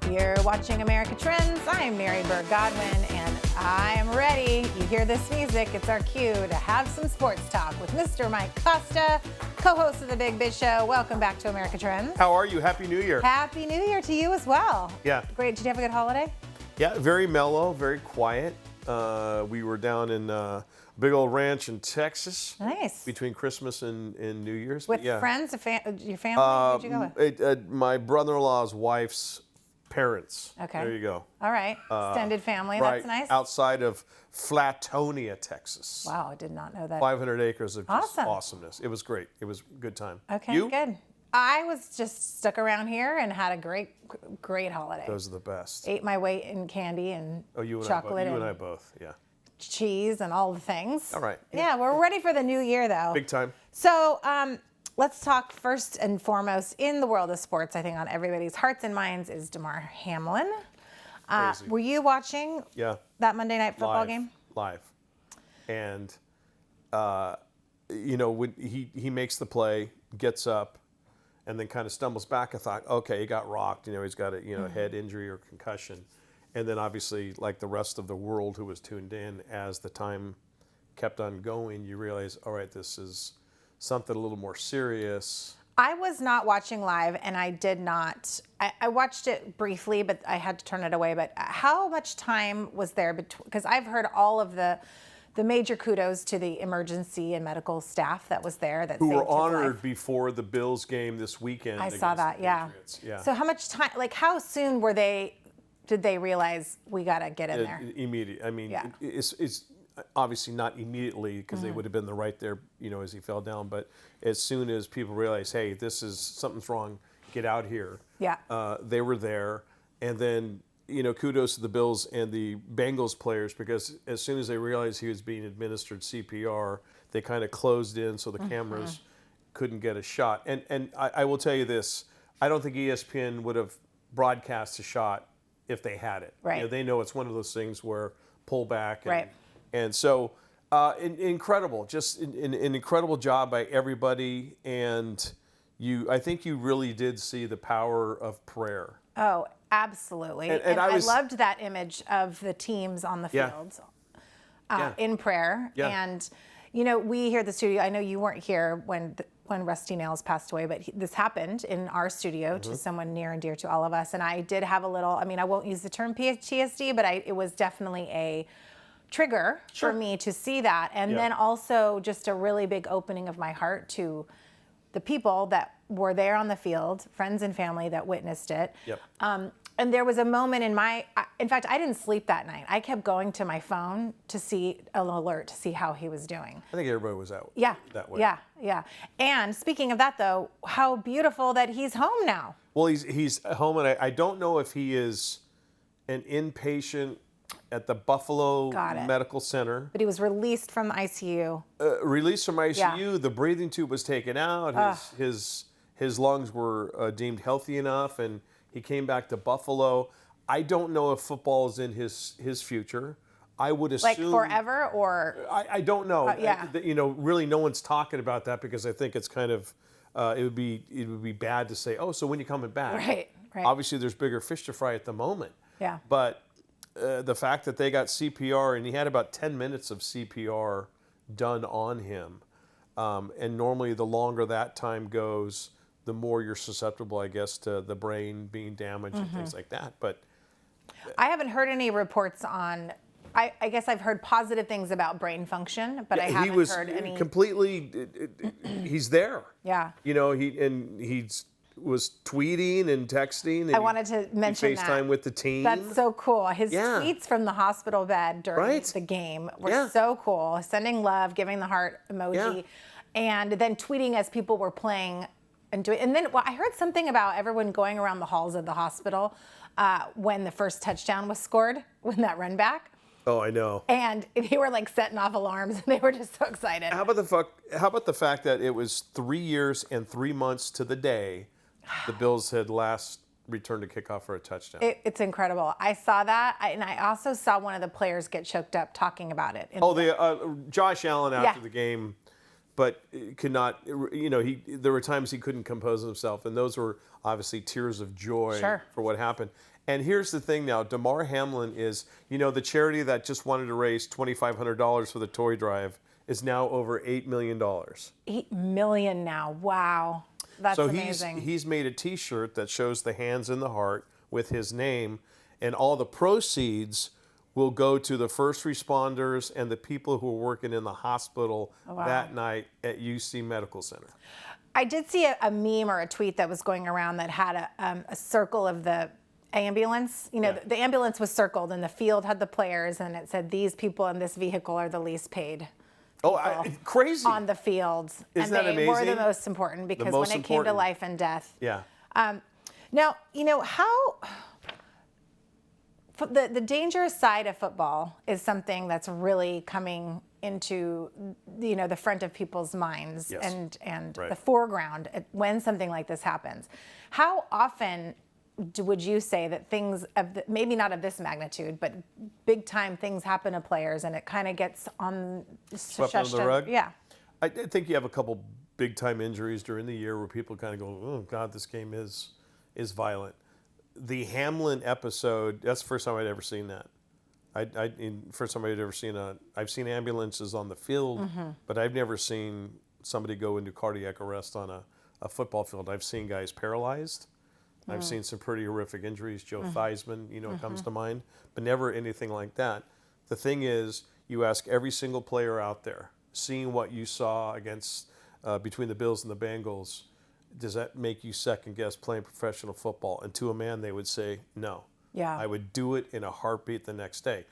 You're watching America Trends. I'm Mary Burt Godwin, and I am ready. You hear this music, it's our cue to have some sports talk with Mr. Mike Costa, co-host of the Big Biz Show. Welcome back to America Trends. How are you? Happy New Year. Happy New Year to you as well. Yeah. Great. Did you have a good holiday? Yeah, very mellow, very quiet. We were down in a big old ranch in Texas. Nice. Between Christmas and New Year's. With friends, your family? Who'd you go with? My brother-in-law's wife's parents. Okay. There you go. All right. Extended family. Right, That's nice. outside of Flatonia, Texas. Wow, I did not know that. 500 acres of just Awesome. awesomeness. It was great. It was a good time. Okay, You? good. I was just stuck around here and had a great holiday. Those are the best. Ate my weight in candy and You chocolate and and I both. Yeah. cheese and all the things. All right. Yeah, we're ready for the new year though. Big time. So let's talk first and foremost in the world of sports. I think on everybody's hearts and minds is Damar Hamlin. Crazy. Were you watching that Monday night football game? Live. And, when he makes the play, gets up, and then kind of stumbles back. I thought, okay, he got rocked. He's got a head injury or concussion. And then obviously, like the rest of the world who was tuned in, as the time kept on going, you realize, all right, this is something a little more serious. I was not watching live, and I did not. I watched it briefly, but I had to turn it away. But how much time was there between? Because I've heard all of the major kudos to the emergency and medical staff that was there. Who were honored before the Bills game this weekend. I saw that, yeah. So how much time, how soon did they realize we got to get in there? Immediate. I mean, it's obviously not immediately because they would have been right there, as he fell down. But as soon as people realized, hey, something's wrong, get out here. Yeah. They were there. And then, kudos to the Bills and the Bengals players, because as soon as they realized he was being administered CPR, they kind of closed in so the cameras couldn't get a shot. And I will tell you this, I don't think ESPN would have broadcast a shot if they had it. Right. They know it's one of those things where pull back. Right. And so incredible, just an incredible job by everybody. And I think you really did see the power of prayer. Oh, absolutely. And I loved that image of the teams on the field in prayer. Yeah. And, we here at the studio, I know you weren't here when Rusty Nails passed away, but this happened in our studio to someone near and dear to all of us. And I did have a little, I won't use the term PTSD, but it was definitely a trigger for me to see that. And then also just a really big opening of my heart to the people that were there on the field, friends and family that witnessed it. Yep. And there was a moment in fact, I didn't sleep that night. I kept going to my phone to see an alert to see how he was doing. I think everybody was out that way. Yeah. And speaking of that, though, how beautiful that he's home now. Well, he's home, and I don't know if he is an inpatient at the Buffalo Medical Center. But he was released from the ICU. Released from ICU. The breathing tube was taken out. His lungs were deemed healthy enough, and he came back to Buffalo. I don't know if football is in his future. I would assume, like forever, or I don't know. Yeah. Really, no one's talking about that because I think it's kind of it would be bad to say, oh, so when you coming back? Right. Obviously, there's bigger fish to fry at the moment. Yeah. But the fact that they got CPR, and he had about 10 minutes of CPR done on him, and normally the longer that time goes, the more you're susceptible, I guess, to the brain being damaged and things like that. But I haven't heard any reports on. I guess I've heard positive things about brain function, but I haven't heard any. He's there. Yeah. He was tweeting and texting. And I wanted to mention that. FaceTime with the team. That's so cool. His tweets from the hospital bed during the game were so cool. Sending love, giving the heart emoji, and then tweeting as people were playing and doing. And then I heard something about everyone going around the halls of the hospital when the first touchdown was scored, when that run back. Oh, I know. And they were like setting off alarms, and they were just so excited. How about the fact that it was 3 years and 3 months to the day the Bills had last returned a kickoff for a touchdown? It's incredible. I saw that, and I also saw one of the players get choked up talking about it. Josh Allen after the game, but could not. There were times he couldn't compose himself, and those were obviously tears of joy for what happened. And here's the thing now, Damar Hamlin is, the charity that just wanted to raise $2,500 for the toy drive is now over $8 million. 8 million now. Wow. That's amazing. So he's made a T-shirt that shows the hands and the heart with his name, and all the proceeds will go to the first responders and the people who are working in the hospital that night at UC Medical Center. I did see a meme or a tweet that was going around that had a circle of the ambulance. The ambulance was circled and the field had the players, and it said, these people in this vehicle are the least paid. Crazy. On the field. Isn't that amazing? Were the most important, because when it came to life and death. Yeah. Now, how the dangerous side of football is something that's really coming into the front of people's minds. Yes. and Right. the foreground when something like this happens. How often would you say that things maybe not of this magnitude, but big time things happen to players and it kind of gets on swept under the rug? Yeah. I think you have a couple big time injuries during the year where people kind of go, oh God, this game is violent. The Hamlin episode, that's the first time I'd ever seen that. First time I'd ever seen I've seen ambulances on the field, but I've never seen somebody go into cardiac arrest on a football field. I've seen guys paralyzed. I've seen some pretty horrific injuries. Joe Theismann, comes to mind, but never anything like that. The thing is, you ask every single player out there, seeing what you saw against between the Bills and the Bengals, does that make you second guess playing professional football? And to a man, they would say no. Yeah. I would do it in a heartbeat the next day.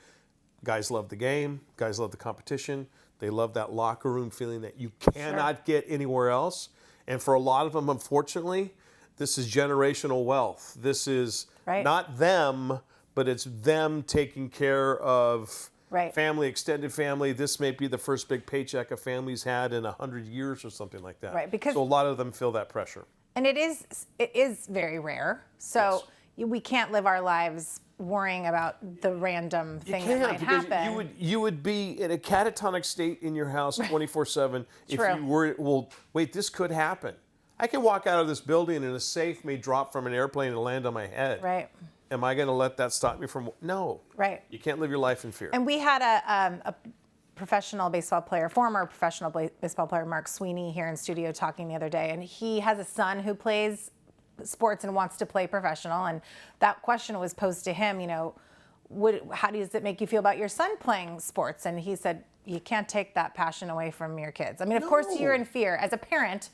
Guys love the game. Guys love the competition. They love that locker room feeling that you cannot get anywhere else. And for a lot of them, unfortunately, this is generational wealth. This is not them, but it's them taking care of family, extended family. This may be the first big paycheck a family's had in 100 years or something like that. Right, because so a lot of them feel that pressure. And it is very rare. So we can't live our lives worrying about the random thing that might happen. You would be in a catatonic state in your house 24/7 if you were, well, wait, this could happen. I can walk out of this building and a safe may drop from an airplane and land on my head. Right. Am I going to let that stop me from? No. Right. You can't live your life in fear. And we had a professional baseball player, former professional baseball player, Mark Sweeney, here in studio talking the other day, and he has a son who plays sports and wants to play professional, and that question was posed to him, how does it make you feel about your son playing sports? And he said, you can't take that passion away from your kids. I mean, of course you're in fear as a parent.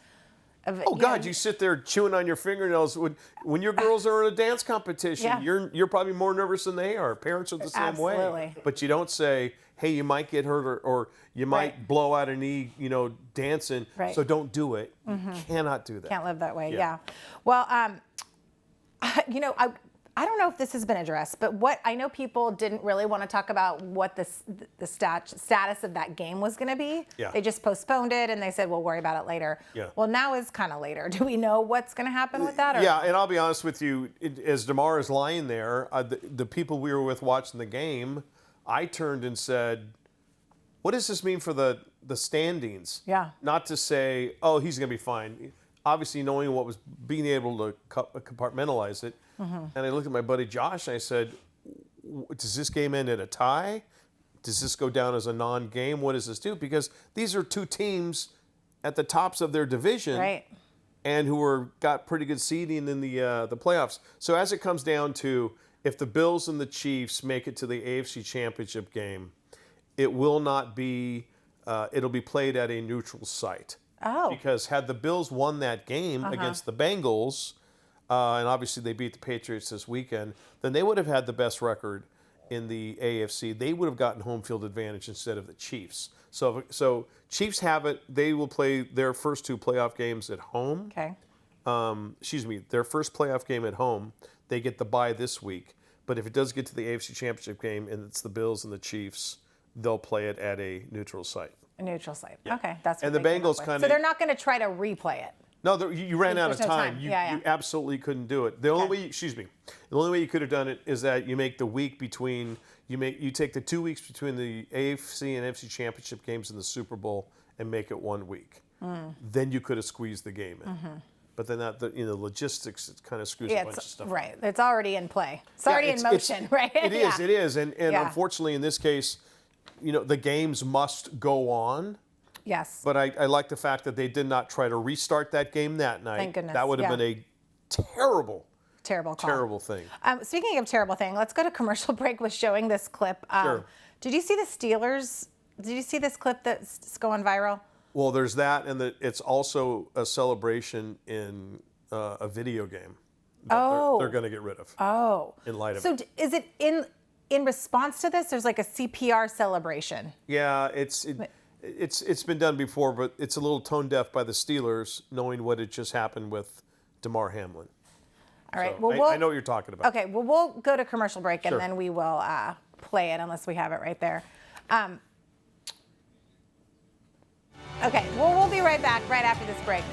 You sit there chewing on your fingernails when your girls are in a dance competition. Yeah. You're probably more nervous than they are. Parents are the same way. But you don't say, hey, you might get hurt or you might blow out a knee, dancing. Right. So don't do it. You cannot do that. Can't live that way. Yeah. Well, I don't know if this has been addressed, but what I know people didn't really want to talk about what the status of that game was going to be. Yeah. They just postponed it and they said, we'll worry about it later. Yeah. Well, now is kind of later. Do we know what's going to happen with that? Or? Yeah, and I'll be honest with you, as Damar is lying there, the people we were with watching the game, I turned and said, what does this mean for the standings? Yeah. Not to say, oh, he's going to be fine. Obviously, knowing what was being able to compartmentalize it. And I looked at my buddy Josh and I said, does this game end at a tie? Does this go down as a non-game? What does this do? Because these are two teams at the tops of their division and who got pretty good seeding in the playoffs. So as it comes down to, if the Bills and the Chiefs make it to the AFC Championship game, it will not be, it'll be played at a neutral site. Oh. Because had the Bills won that game against the Bengals, and obviously they beat the Patriots this weekend, then they would have had the best record in the AFC. They would have gotten home field advantage instead of the Chiefs. So Chiefs have it. They will play their first two playoff games at home. Okay. Their first playoff game at home. They get the bye this week. But if it does get to the AFC Championship game and it's the Bills and the Chiefs, they'll play it at a neutral site. A neutral site. Yeah. Okay, that's what and the Bengals kind of. So they're not going to try to replay it. No, you ran out of no time. You absolutely couldn't do it. The only way, the only way you could have done it is that you make the week between you take the 2 weeks between the AFC and NFC Championship games and the Super Bowl and make it 1 week. Then you could have squeezed the game in. but then the logistics, it kind of screws a Yeah, bunch of stuff. right. It's already in play. It's already in motion, right? It is. Yeah. It is. And Yeah. unfortunately, in this case, the games must go on. Yes. But I like the fact that they did not try to restart that game that night. Thank goodness. That would have Yeah. been a terrible Terrible call. terrible thing. Speaking of terrible thing, let's go to commercial break with showing this clip. Sure. Did you see the Steelers? Did you see this clip that's going viral? Well, there's that, and it's also a celebration in a video game that they're going to get rid of. Oh. In light of so it. Is it in response to this? There's like a CPR celebration. Yeah, it's been done before, but it's a little tone deaf by the Steelers, knowing what had just happened with Damar Hamlin. All right. So Well, I know what you're talking about. Okay. Well, we'll go to commercial break and Sure. then we will play it unless we have it right there. Okay. Well, we'll be right back right after this break.